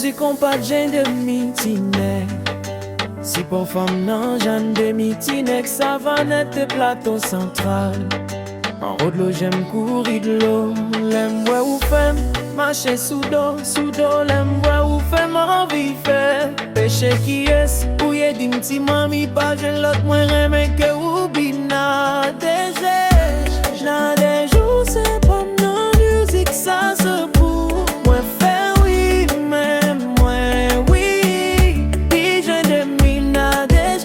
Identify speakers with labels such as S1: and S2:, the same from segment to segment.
S1: musique on pas de mitine. Si pour femme non, j'en de mitine, ça va net plateau central. En haut de l'eau, j'aime courir de l'eau. L'aime ouais ou femme, marcher sous d'eau, l'aime ouais ou femme, envie faire. Péché qui est, ou y'a d'une petite mamie, pas je l'autre, moi remets que ou bina. N'a des jours, c'est pas non musique, ça se pour. Moi faire oui, mais moi oui. Puis je demine à des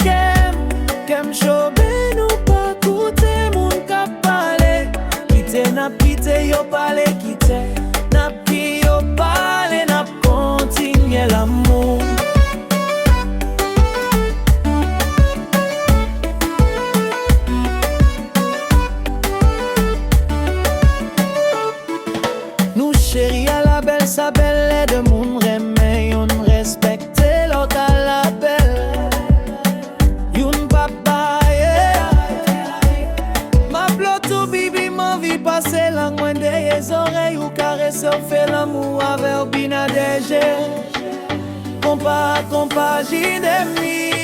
S1: qu'aime chober, nous pas coûter mon cap parler. Quitter n'a quitté, yo parler, quitter. N'a qui yo parler, n'a continuer l'amour. Chérie à la belle, sa belle est de mon remède. On respecte l'autre à la belle. Youn papa, yeah. Ma ploto bibi, ma vie passée la moindre des oreilles ou caresse, fait l'amour avec bina DG. Compas, compagine de mi.